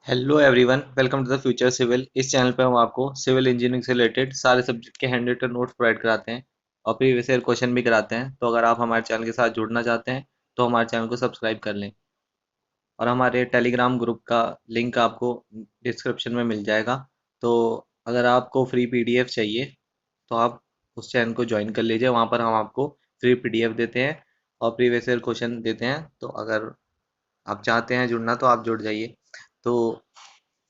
Hello everyone, welcome to the future civil. इस channel पे हम आपको सिविल इंजीनियरिंग से रिलेटेड सारे सब्जेक्ट के हैंड रिटन नोट्स प्रोवाइड कराते हैं और प्रीवियस ईयर क्वेश्चन भी कराते हैं। तो अगर आप हमारे चैनल के साथ जुड़ना चाहते हैं तो हमारे चैनल को सब्सक्राइब कर लें और हमारे टेलीग्राम ग्रुप का लिंक आपको डिस्क्रिप्शन में मिल जाएगा। तो अगर आपको फ्री पीडीएफ चाहिए तो आप उस चैनल को ज्वाइन कर लीजिए। वहाँ पर हम आपको फ्री पीडीएफ देते हैं और प्रीवियस ईयर क्वेश्चन देते हैं। तो अगर आप चाहते हैं जुड़ना तो आप जुड़ जाइए। तो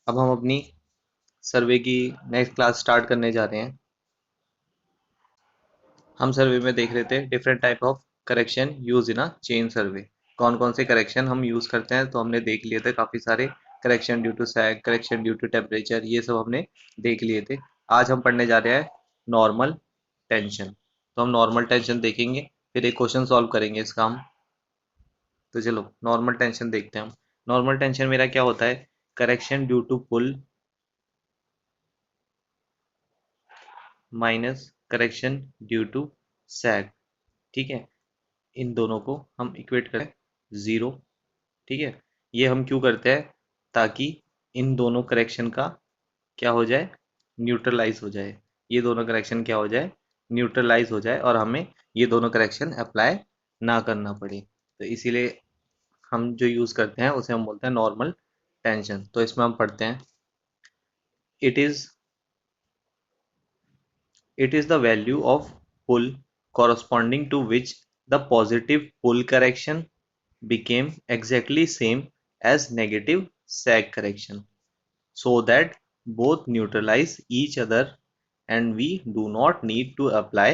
अब हम अपनी सर्वे की नेक्स्ट क्लास स्टार्ट करने जा रहे हैं। हम सर्वे में देख रहे थे different type of correction use in a chain survey. कौन कौन से करेक्शन हम यूज करते हैं तो हमने देख लिए थे काफी सारे। Correction due to sag, correction due to temperature, ये सब हमने देख लिए थे। आज हम पढ़ने जा रहे हैं नॉर्मल टेंशन। तो हम नॉर्मल टेंशन देखेंगे, फिर एक क्वेश्चन सॉल्व करेंगे इसका हम। तो चलो नॉर्मल टेंशन देखते हैं हम। नॉर्मल टेंशन मेरा क्या होता है? Correction due to pull minus correction due to sag. ठीक है, इन दोनों को हम इक्वेट करें ज़ीरो। ठीक है, ये हम क्यों करते हैं? ताकि इन दोनों करेक्शन का क्या हो जाए? न्यूट्रलाइज हो जाए। ये दोनों करेक्शन क्या हो जाए? न्यूट्रलाइज हो जाए और हमें ये दोनों करेक्शन अप्लाई ना करना पड़े। तो इसीलिए हम जो यूज़ करते हैं उसे हम बोलते हैं नॉर्मल टेंशन। तो इसमें हम पढ़ते हैं it is it is the value of pull corresponding to which the positive pull correction became exactly same as negative sag correction, so that both neutralize each other and we do not need to apply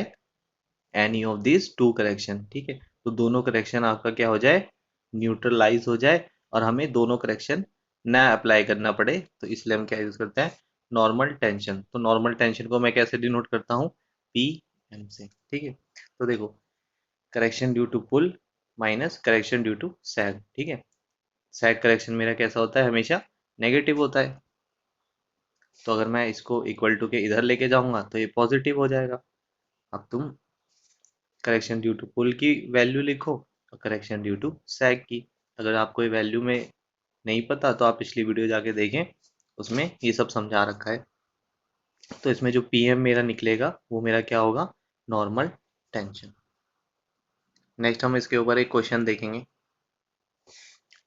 any of these two correction। ठीक है, तो दोनों correction आपका क्या हो जाए? Neutralise हो जाए और हमें दोनों करेक्शन ना अप्लाई करना पड़े। तो इसलिए हम क्या यूज करते हैं? Normal tension. तो नॉर्मल टेंशन को मैं कैसे डिनोट करता हूँ? पी एम से। ठीक है, तो देखो correction due to pull minus correction due to sag. ठीक है, सैग करेक्शन मेरा कैसा होता है? हमेशा नेगेटिव होता है। तो अगर मैं इसको इक्वल टू के इधर लेके जाऊंगा तो ये पॉजिटिव हो जाएगा। अब तुम करेक्शन ड्यू टू पुल की वैल्यू लिखो और करेक्शन ड्यू टू सैग की। अगर आपको ये वैल्यू में नहीं पता तो आप पिछली वीडियो जाके देखें, उसमें ये सब समझा रखा है। तो इसमें जो पीएम मेरा निकलेगा वो मेरा क्या होगा? Normal tension. नेक्स्ट हम इसके ऊपर एक क्वेश्चन देखेंगे।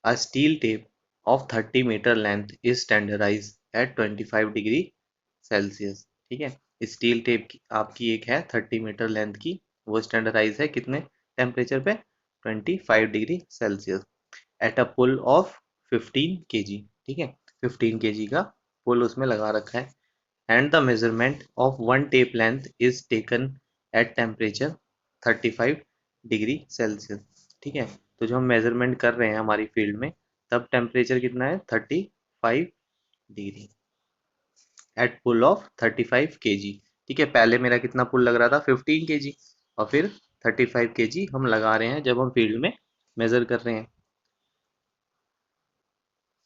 A steel tape of 30 metre length is standardise at 25 degree Celsius. ठीक है, स्टील टेप की आपकी एक है 30 मीटर लेंथ की, वो स्टैंडर्डाइज है कितने टेम्परेचर पे? 25 degree Celsius at a pull of 15 kg. ठीक है, 15 केजी का पुल उसमें लगा रखा है and the measurement of one tape length is taken at temperature 35 degree Celsius. ठीक है, तो जो हम मेजरमेंट कर रहे हैं हमारी फील्ड में, तब टेम्परेचर कितना है? 35 degree at pull of 35 kg. ठीक है, पहले मेरा कितना पुल लग रहा था? 15 केजी, और फिर 35 केजी हम लगा रहे हैं जब हम फील्ड में मेजर कर रहे हैं।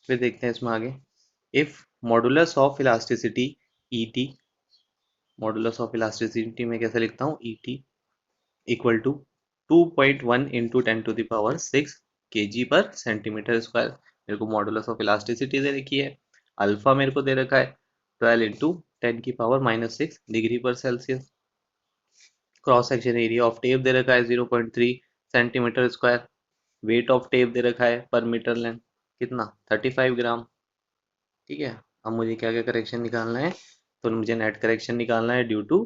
फिर देखते हैं इसमें आगे। If modulus of elasticity E T, modulus of elasticity में कैसे लिखता हूँ? E T equal to 2.1 into 10⁻6 kg पर सेंटीमीटर स्क्वायर। मेरे को मॉडुलस ऑफ इलास्टिसिटी दे रखी है, अल्फा मेरे को दे रखा है 12 इंटू 10⁻⁻6 डिग्री पर Celsius. Cross section area of tape दे रखा है 0.3 centimetre square. Weight of tape दे रखा है पर मीटर लेंथ कितना? 35 ग्राम। ठीक है, अब मुझे क्या क्या करेक्शन निकालना है? तो मुझे नेट करेक्शन निकालना है due to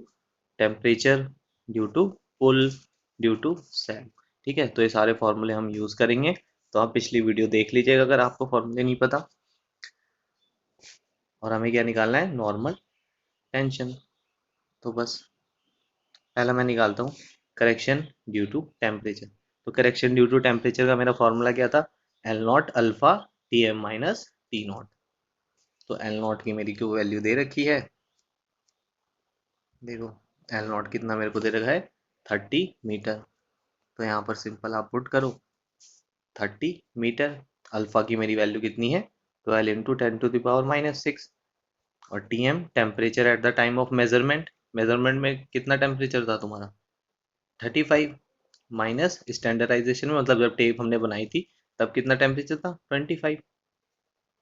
temperature, due to pull, due to sag. ठीक है, तो ये सारे फॉर्मूले हम यूज करेंगे। तो आप पिछली वीडियो देख लीजिएगा अगर आपको फॉर्मूले नहीं पता। और हमें क्या निकालना है? Normal tension. तो बस पहला मैं निकालता हूँ करेक्शन ड्यू टू टेम्परेचर। तो करेक्शन ड्यू टू टेम्परेचर का मेरा फॉर्मूला क्या था? L nought alpha T M minus T nought. तो एल नॉट की मेरी क्यों वैल्यू दे रखी है? देखो एल नॉट कितना मेरे को दे रखा है? 30 मीटर। तो यहाँ पर सिंपल आप पुट करो 30 मीटर। अल्फा की मेरी वैल्यू कितनी है? 12 इंटू 10⁻⁻6। और T M temperature at the time of measurement, measurement में कितना टेम्परेचर था तुम्हारा? 35 माइनस स्टैंडर्डाइजेशन में, मतलब जब टेप हमने बनाई थी तब कितना टेम्परेचर था? 25।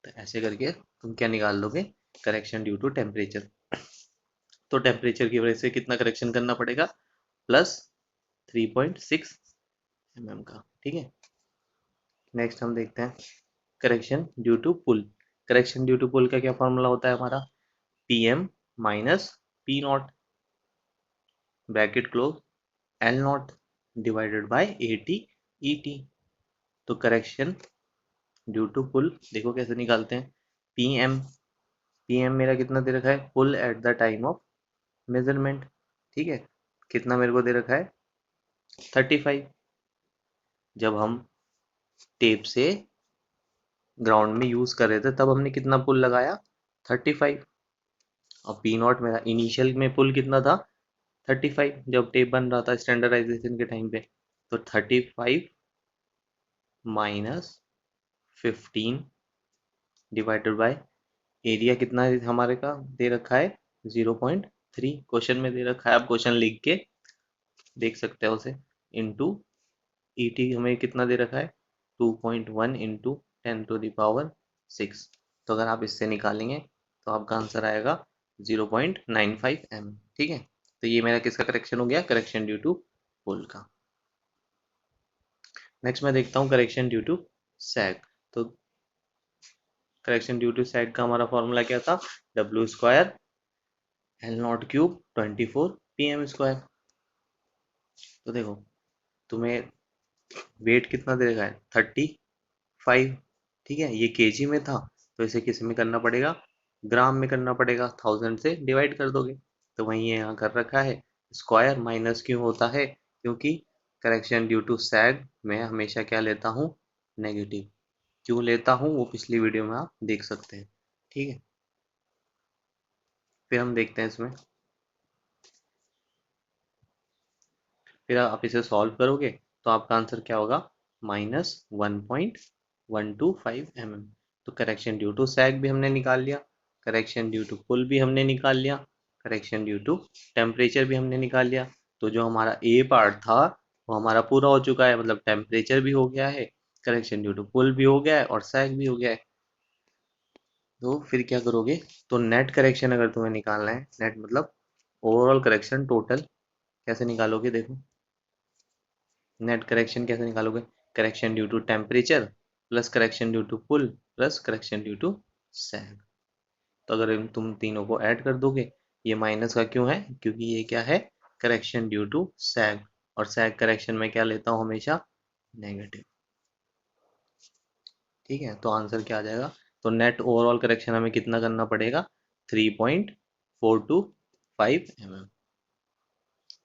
तो ऐसे करके तुम क्या निकाल लोगे, करेक्शन ड्यू टू टेम्परेचर। तो टेम्परेचर की वजह से कितना करेक्शन करना पड़ेगा, प्लस 3.6 mm का। ठीक है, नेक्स्ट हम देखते हैं correction due to pull. Correction due to pull का क्या फॉर्मूला होता है हमारा, PM minus P naught bracket close L naught divided by AT ET। तो करेक्शन ड्यू टू पुल देखो कैसे निकालते हैं, PM मेरा कितना दे रखा है, pull at the time of measurement. ठीक है, कितना मेरे को दे रखा है, 35। जब हम टेप से ग्राउंड में यूज कर रहे थे तब हमने कितना पुल लगाया, 35। और P नॉट मेरा इनिशियल में पुल कितना था, 35 जब टेप बन रहा था स्टैंडर्डाइजेशन के टाइम पे। तो 35 माइनस 15 डिवाइडेड बाय एरिया कितना है हमारे का दे रखा है, 0.3 क्वेश्चन में दे रखा है, आप क्वेश्चन लिख के देख सकते हो उसे। इंटू ET हमें कितना दे रखा है, 2.1 इंटू 10⁻6। तो अगर आप इससे निकालेंगे तो आपका आंसर आएगा 0.95 mm। ठीक है, तो ये मेरा किसका करेक्शन हो गया, करेक्शन ड्यू टू पुल का। नेक्स्ट मैं देखता हूँ करेक्शन ड्यू टू सैग। तो करेक्शन ड्यू टू सैग का हमारा फॉर्मूला क्या था, W square L not cube 24 PM square. तो देखो तुम्हें वेट कितना दे रखा है, 35। ठीक है, ये केजी में था तो इसे किस में करना पड़ेगा, ग्राम में करना पड़ेगा, 1000 से डिवाइड कर दोगे। तो वहीं ये यहाँ कर रखा है, स्क्वायर माइनस क्यों होता है, क्योंकि करेक्शन ड्यू टू सैग मैं हमेशा क्या लेता हूँ, नेगेटिव। क्यों लेता हूँ वो पिछली वीडियो में आप देख सकते हैं। ठीक है, फिर हम देखते हैं इसमें, फिर आप इसे सॉल्व करोगे तो आपका आंसर क्या होगा, -1.125 mm। तो करेक्शन ड्यू टू सैग भी हमने निकाल लिया, करेक्शन ड्यू टू पुल भी हमने निकाल लिया, करेक्शन ड्यू टू टेम्परेचर भी हमने निकाल लिया। तो जो हमारा ए पार्ट था वो हमारा पूरा हो चुका है, मतलब टेम्परेचर भी हो गया है, करेक्शन ड्यू टू पुल भी हो गया है और सैग भी हो गया है। तो फिर क्या करोगे, तो नेट करेक्शन अगर तुम्हें निकालना है, नेट मतलब ओवरऑल करेक्शन टोटल, कैसे निकालोगे देखो, नेट करेक्शन कैसे निकालोगे, correction due to temperature plus correction due to pull plus correction due to sag. तो अगर तुम तीनों को ऐड कर दोगे, ये माइनस का क्यों है, क्योंकि ये क्या है, करेक्शन ड्यू टू सैग, और सैग करेक्शन में क्या लेता हूँ हमेशा, नेगेटिव। ठीक है, तो आंसर क्या आ जाएगा, तो नेट ओवरऑल करेक्शन हमें कितना करना पड़ेगा, 3.425 mm।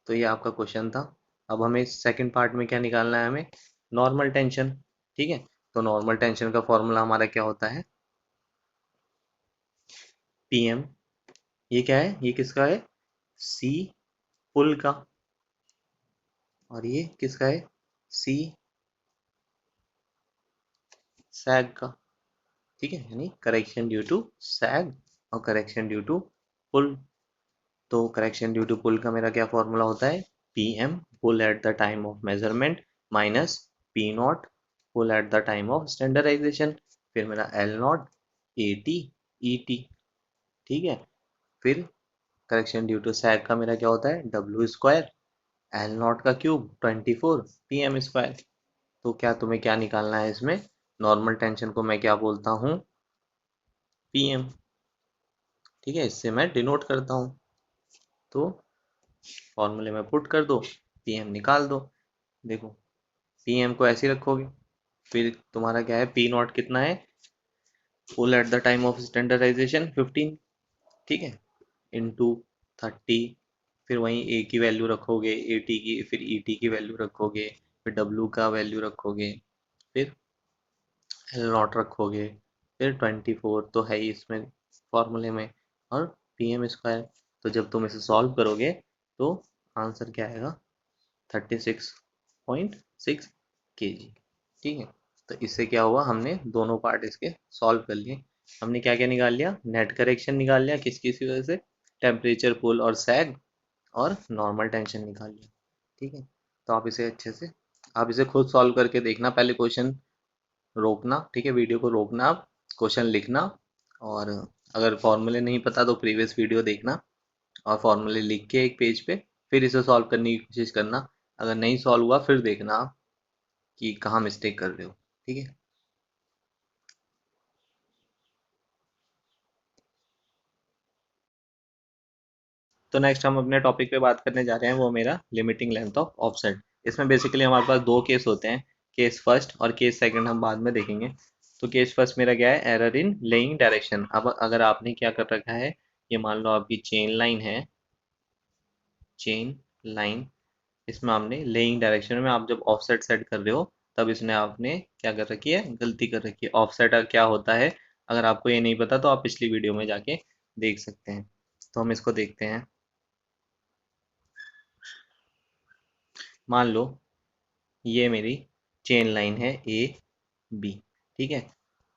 तो ये आपका क्वेश्चन था। अब हमें सेकंड पार्ट में क्या निकालना है, हमें नॉर्मल टेंशन। ठीक है, तो नॉर्मल टेंशन का फॉर्मूला हमारा क्या होता है, PM, ये क्या है, ये किसका है, C पुल का, और ये किसका है, C सैग का। ठीक है, यानी करेक्शन ड्यू टू सैग और करेक्शन ड्यू टू पुल। तो करेक्शन ड्यू टू पुल का मेरा क्या फॉर्मूला होता है, PM pull at the time of measurement minus P naught pull at the time of standardization, फिर मेरा L नॉट AT ET। ठीक है, फिर करेक्शन ड्यू टू सैग का मेरा क्या होता है, W स्क्वायर L नॉट का क्यूब 24 PM स्क्वायर। तो क्या तुम्हें क्या निकालना है इसमें, नॉर्मल टेंशन को मैं क्या बोलता हूँ, PM। ठीक है, इससे मैं डिनोट करता हूँ। तो फॉर्मूले में पुट कर दो, PM निकाल दो। देखो PM को ऐसे ही रखोगे, फिर तुम्हारा क्या है, P नॉट कितना है, pull at the time of standardisation 15। ठीक है, इंटू 30, फिर वहीं A की वैल्यू रखोगे, AT की, फिर ET की वैल्यू रखोगे, फिर W का वैल्यू रखोगे, फिर L नॉट रखोगे, फिर 24 तो है ही इसमें फॉर्मूले में, और PM स्क्वायर। तो जब तुम इसे सॉल्व करोगे तो आंसर क्या आएगा, 36.6 kg। ठीक है, तो इससे क्या हुआ, हमने दोनों पार्ट इसके सॉल्व कर लिए। हमने क्या क्या निकाल लिया, नेट करेक्शन निकाल लिया, किस किस वजह से, टेम्परेचर, पुल और सैग, और नॉर्मल टेंशन निकाल लिया। ठीक है, तो आप इसे अच्छे से, आप इसे खुद सॉल्व करके देखना, पहले क्वेश्चन रोकना, ठीक है, वीडियो को रोकना, आप क्वेश्चन लिखना, और अगर फॉर्मूले नहीं पता तो प्रीवियस वीडियो देखना और फॉर्मूले लिख के एक पेज पे फिर इसे सॉल्व करने की कोशिश करना। अगर नहीं सॉल्व हुआ फिर देखना आप कि कहाँ मिस्टेक कर रहे हो। ठीक है। तो नेक्स्ट हम अपने टॉपिक पे बात करने जा रहे हैं, वो मेरा लिमिटिंग लेंथ ऑफ ऑफसेट। इसमें बेसिकली हमारे पास दो केस होते हैं, केस फर्स्ट और केस सेकंड हम बाद में देखेंगे। तो केस फर्स्ट मेरा क्या है, एरर इन लेइंग डायरेक्शन। अब अगर आपने क्या कर रखा है, ये मान लो आपकी चेन लाइन है, चेन लाइन, इसमें आपने लेइंग डायरेक्शन में आप जब ऑफसेट सेट कर रहे हो तब इसने आपने क्या कर रखी है, गलती कर रखी है। ऑफसेट क्या होता है, अगर आपको ये नहीं पता तो आप पिछली वीडियो में जाके देख सकते हैं। तो हम इसको देखते हैं। मान लो ये मेरी चेन लाइन है ए बी। ठीक है।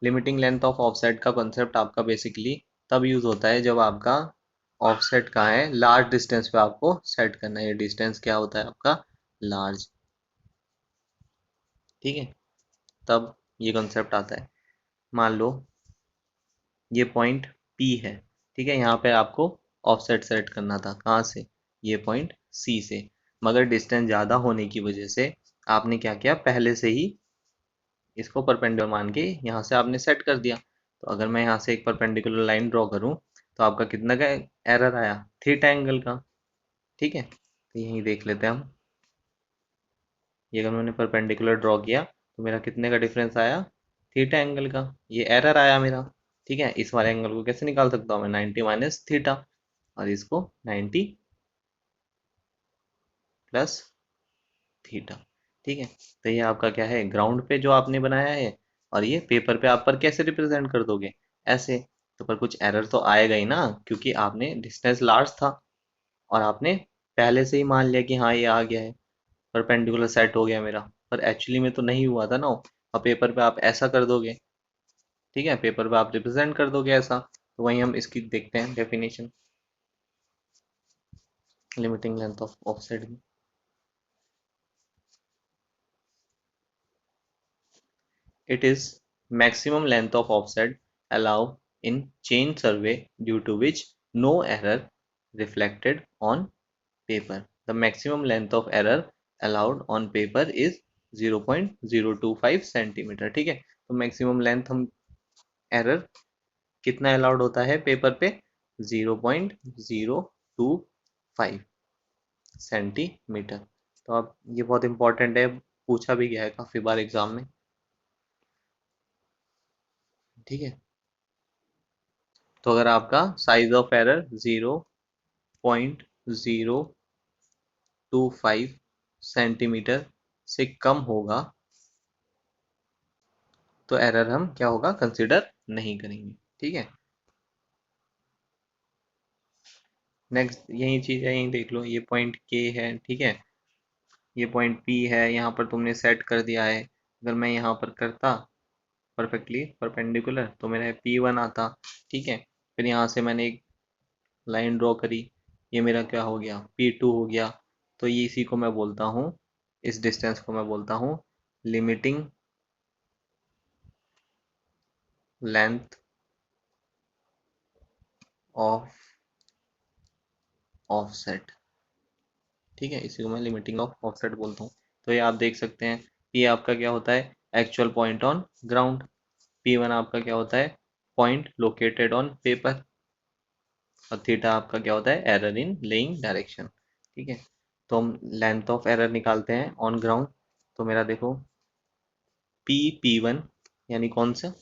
लिमिटिंग लेंथ ऑफ ऑफसेट का कॉन्सेप्ट आपका बेसिकली तब यूज होता है जब आपका ऑफसेट कहाँ है, लार्ज डिस्टेंस पे आपको सेट करना है। ये डिस्टेंस क्या होता है आपका, लार्ज। ठीक है। तब ये कॉन्सेप्ट आता है। मान लो ये पॉइंट P है। ठीक है। यहाँ पे आपको ऑफसेट सेट करना था, कहाँ से, ये पॉइंट C से। मगर डिस्टेंस ज़्यादा होने की वजह से आपने क्या किया, पहले से ही इसको परपेंडिकुलर मान के यहाँ से आपने सेट कर दिया। तो अगर मैं यहाँ से एक परपेंडिकुलर लाइन ड्रॉ करूँ तो आपका कितना का एरर आया, थीटा एंगल का। ठीक है। तो यही देख लेते हैं हम। ये अगर मैंने परपेंडिकुलर ड्रॉ किया तो मेरा कितने का डिफरेंस आया, थीटा एंगल का। ये एरर आया मेरा। ठीक है। इस वाले एंगल को कैसे निकाल सकता हूँ मैं, 90 माइनस थीटा, और इसको 90 प्लस थीटा। ठीक है। तो ये आपका क्या है, ग्राउंड पे जो आपने बनाया है, और ये पेपर पे आप पर कैसे रिप्रेजेंट कर दोगे, ऐसे। तो पर कुछ एरर तो आएगा ही ना, क्योंकि आपने डिस्टेंस लार्ज था और आपने पहले से ही मान लिया कि हाँ ये आ गया है, परपेंडिकुलर सेट हो गया मेरा। पर एक्चुअली में तो नहीं हुआ था ना। और पेपर पे आप ऐसा कर दोगे। ठीक है। पेपर पे आप रिप्रेजेंट कर दोगे ऐसा। तो वहीं हम इसकी देखते हैं definition, limiting length of offset. It is maximum length of offset allowed in chain survey due to which no error reflected on paper. The maximum length of error allowed on paper is 0.025 centimetre. ठीक है। तो maximum length हम error कितना allowed होता है paper पे, 0.025 centimetre. तो अब ये बहुत इंपॉर्टेंट है, पूछा भी गया है काफी बार एग्जाम में। ठीक है। तो अगर आपका साइज ऑफ एरर 0.025 सेंटीमीटर से कम होगा तो एरर हम क्या होगा, कंसिडर नहीं करेंगे। ठीक है। नेक्स्ट यही चीज है, यही देख लो, ये पॉइंट के है। ठीक है। ये पॉइंट पी है, यहाँ पर तुमने सेट कर दिया है। अगर मैं यहाँ पर करता परफेक्टली परपेंडिकुलर तो मेरा P1 आता। ठीक है। फिर यहाँ से मैंने एक लाइन ड्रॉ करी, ये मेरा क्या हो गया, P2 हो गया। तो ये इसी को मैं बोलता हूँ, इस डिस्टेंस को मैं बोलता हूँ लिमिटिंग लेंथ ऑफ ऑफसेट। ठीक है। इसी को मैं लिमिटिंग ऑफ ऑफसेट बोलता हूँ। तो ये आप देख सकते हैं, ये आपका क्या होता है, actual point on ground. P1 आपका क्या होता है, पॉइंट लोकेटेड ऑन पेपर। और थीटा आपका क्या होता है, एरर इन लेइंग डायरेक्शन। ठीक है। तो हम लेंथ ऑफ एरर निकालते हैं ऑन ग्राउंड। तो मेरा देखो P1 यानी कौन सा,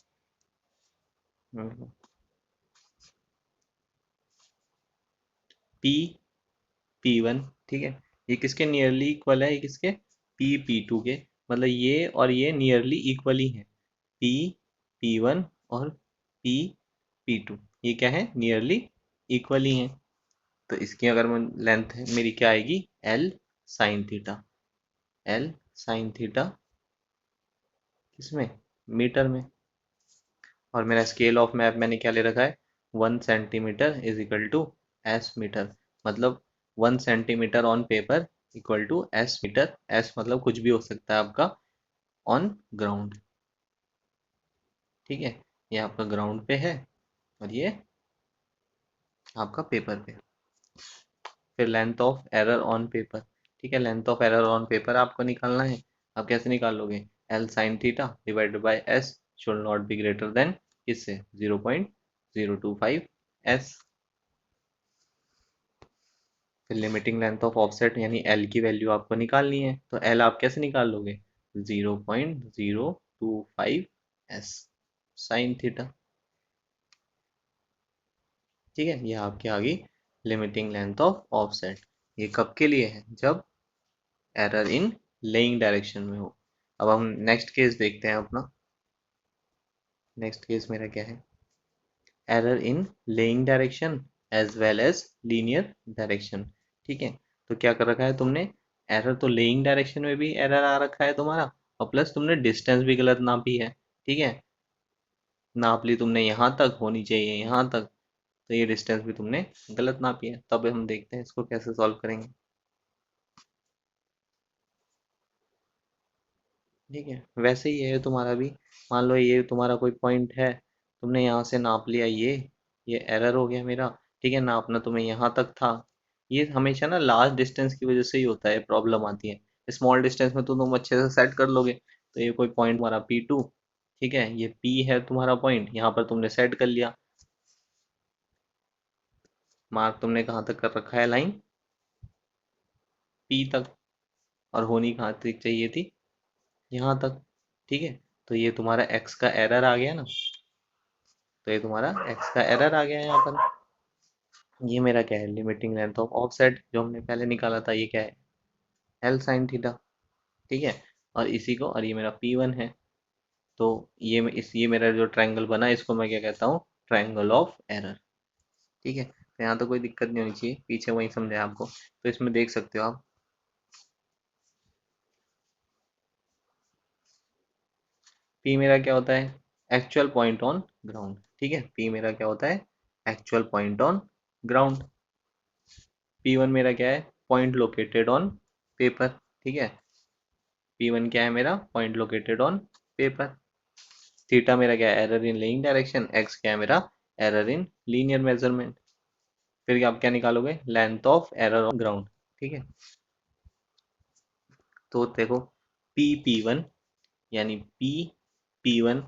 P1। ठीक है। ये किसके नियरली इक्वल है, ये किसके, P2 के। मतलब ये और ये नियरली इक्वल ही है, P1 और P2 ये क्या है, नियरली इक्वल ही है। तो इसकी अगर मैं लेंथ है मेरी क्या आएगी, L sine theta. L sine theta किसमें, मीटर में। और मेरा स्केल ऑफ मैप मैंने क्या ले रखा है, 1 centimetre is equal to S metre. मतलब 1 centimetre on paper equal to S metre. S मतलब कुछ भी हो सकता है आपका ऑन ग्राउंड। ठीक है। ये आपका ग्राउंड पे है और ये आपका पेपर पे। फिर length of error on paper, ठीक है, length of error on paper आपको निकालना है। आप कैसे निकालोगे? L sine theta divided by S should not be greater than किससे? 0.025 एस। फिर लिमिटिंग लेंथ ऑफ ऑफसेट यानी एल की वैल्यू आपको निकालनी है, तो एल आप कैसे निकाल लोगे? 0.025 एस साइन थीटा। ठीक है, ये आपकी आ गई लिमिटिंग लेंथ ऑफ ऑफसेट। ये कब के लिए है? जब एरर इन लेइंग डायरेक्शन में हो। अब हम नेक्स्ट केस देखते हैं अपना। नेक्स्ट केस मेरा क्या है? Error in laying direction as well as linear direction. ठीक है, तो क्या कर रखा है तुमने? एरर तो लेइंग डायरेक्शन में भी एरर आ रखा है तुम्हारा, और प्लस तुमने डिस्टेंस भी गलत नापी है। ठीक है, नाप ली तुमने यहाँ तक, होनी चाहिए यहाँ तक, तो ये डिस्टेंस भी तुमने गलत नापी है। तब हम देखते हैं इसको कैसे सॉल्व करेंगे। ठीक है, वैसे ही है तुम्हारा भी। मान लो ये तुम्हारा कोई पॉइंट है, तुमने यहाँ से नाप लिया, ये एरर हो गया मेरा। ठीक है, नापना तुम्हें यहाँ तक था। ये हमेशा ना लार्ज डिस्टेंस की वजह से ही होता है, प्रॉब्लम आती है। स्मॉल डिस्टेंस में तो तुम अच्छे से सेट कर लोगे। तो ये कोई पॉइंट तुम्हारा P2, ठीक है, ये P है तुम्हारा पॉइंट, यहाँ पर तुमने सेट कर लिया। मार्क तुमने कहाँ तक कर रखा है लाइन? P तक। और होनी कहाँ तक चाहिए थी? यहाँ तक। ठीक है, तो ये तुम्हारा x का एरर आ गया ना, तो ये तुम्हारा x का एरर आ गया यहाँ पर। ये मेरा क्या है? लिमिटिंग लेंथ ऑफ ऑफसेट जो हमने पहले निकाला था, ये क्या है? L sine theta. ठीक है, और इसी को, और ये मेरा P1 है। तो ये मेरा जो ट्रायंगल बना, इसको मैं क्या कहता हूँ? Triangle of error. ठीक है, तो यहाँ तो कोई दिक्कत नहीं होनी चाहिए, पीछे वही समझाया आपको। तो इसमें देख सकते हो आप, P मेरा क्या होता है? Actual point on ground. ठीक है, P मेरा क्या होता है? Actual point on ground. P1 मेरा क्या है? Point located on paper. ठीक है, P1 क्या है मेरा? Point located on paper. Theta मेरा क्या है? Error in laying direction. X क्या है मेरा? Error in linear measurement. फिर आप क्या निकालोगे? Length of error on ground. ठीक है, तो देखो, P1 यानी P1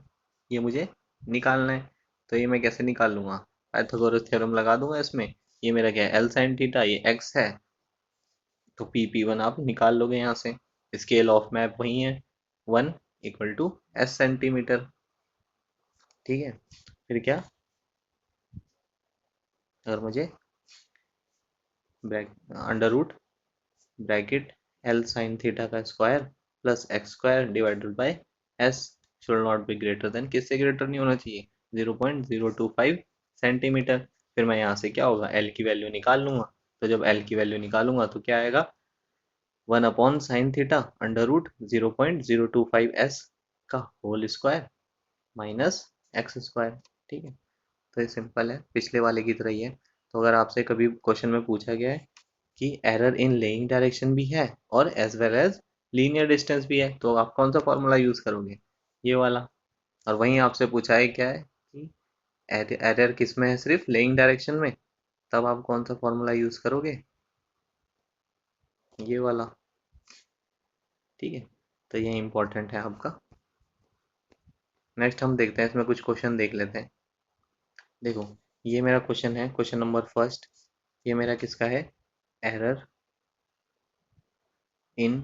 ये मुझे निकालना है। तो ये मैं कैसे निकाल लूंगा? पाइथागोरस थ्योरम लगा दूंगा इसमें। ये मेरा क्या है? एल साइन थीटा, ये एक्स है। तो P1 आप निकाल लोगे यहाँ से। स्केल ऑफ मैप वही है, 1 = S सेंटीमीटर। ठीक है, फिर क्या? अगर मुझे under root bracket L sine theta का square plus x square divided by S should not be greater than, किससे ग्रेटर नहीं होना चाहिए? 0.025 सेंटीमीटर। फिर मैं यहाँ से क्या होगा? एल की वैल्यू निकाल लूंगा। तो जब एल की वैल्यू निकालूंगा तो क्या आएगा? 1/sin theta under root 0.025 s का whole square minus x square. ठीक है, तो ये सिंपल है, पिछले वाले की तरह ही है। तो अगर आपसे कभी क्वेश्चन में पूछा गया है कि एरर इन लेइंग डायरेक्शन भी है और as well as linear distance भी है, तो आप कौन सा फॉर्मूला यूज करोगे? ये वाला। और वहीं आपसे पूछा है क्या है कि एरर किस में है? सिर्फ लेइंग डायरेक्शन में। तब आप कौन सा फॉर्मूला यूज करोगे? ये वाला। ठीक है, तो ये इंपॉर्टेंट है आपका। नेक्स्ट हम देखते हैं, इसमें कुछ क्वेश्चन देख लेते हैं। देखो, ये मेरा क्वेश्चन है, क्वेश्चन नंबर फर्स्ट। ये मेरा किसका है? Error in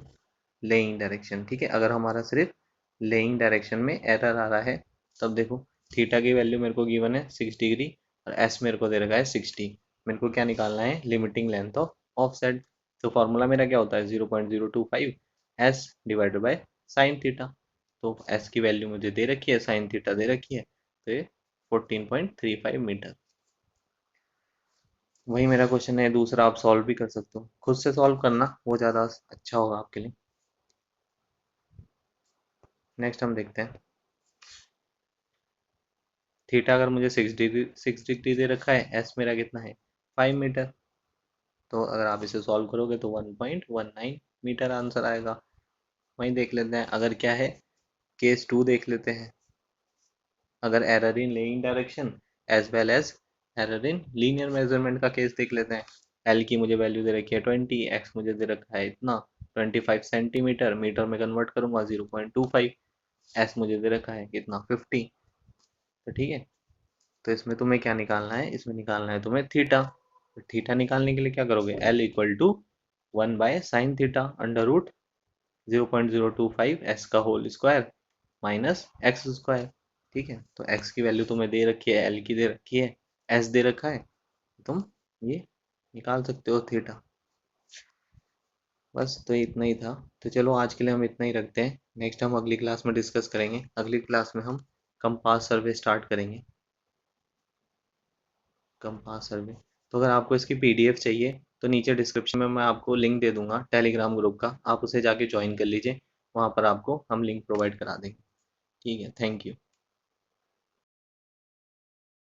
laying direction. ठीक है, अगर हमारा सिर्फ लेइंग डायरेक्शन में एरर आ रहा है, तब देखो, थीटा की वैल्यू मेरे को गिवन है 6 डिग्री, और एस मेरे को दे रखा है 60। मेरे को क्या निकालना है? Limiting length of offset. तो फॉर्मूला मेरा क्या होता है? 0.025 S divided by sine theta. तो एस की वैल्यू मुझे दे रखी है, साइन थीटा दे रखी है, तो ये 14.35 मीटर। वही मेरा क्वेश्चन है दूसरा, आप सॉल्व भी कर सकते हो, खुद से सॉल्व करना, वो ज़्यादा अच्छा होगा आपके लिए। नेक्स्ट हम देखते हैं, थीटा अगर मुझे 6 डिग्री दे रखा है, एस मेरा कितना है? 5 मीटर। तो अगर आप इसे सॉल्व करोगे तो 1.19 मीटर आंसर आएगा। वहीं देख लेते हैं, अगर क्या है, केस 2 देख लेते हैं। अगर error in laying direction as well as error in linear measurement का केस देख लेते हैं। एल की मुझे वैल्यू दे रखी है 20, एक्स मुझे दे रखा है इतना 25 सेंटीमीटर, मीटर में कन्वर्ट करूंगा 0.25, एस मुझे दे रखा है कितना 50। तो ठीक है, तो इसमें तुम्हें क्या निकालना है, इसमें निकालना है तुम्हें थीटा। तो थीटा निकालने के लिए क्या करोगे, L equal to 1/sin theta under root 0.025 S का whole square minus x square. ठीक है, तो एक्स की वैल्यू तुम्हें दे रखी है, एल की दे रखी है, एस दे रखा है, तुम ये निकाल सकते हो थीटा। बस तो इतना ही था। तो चलो आज के लिए हम इतना ही रखते हैं, नेक्स्ट हम अगली क्लास में डिस्कस करेंगे। अगली क्लास में हम कंपास सर्वे स्टार्ट करेंगे, कंपास सर्वे। तो अगर आपको इसकी पीडीएफ चाहिए तो नीचे डिस्क्रिप्शन में मैं आपको लिंक दे दूंगा टेलीग्राम ग्रुप का, आप उसे जाके ज्वाइन कर लीजिए, वहाँ पर आपको हम लिंक प्रोवाइड करा देंगे। ठीक है, थैंक यू।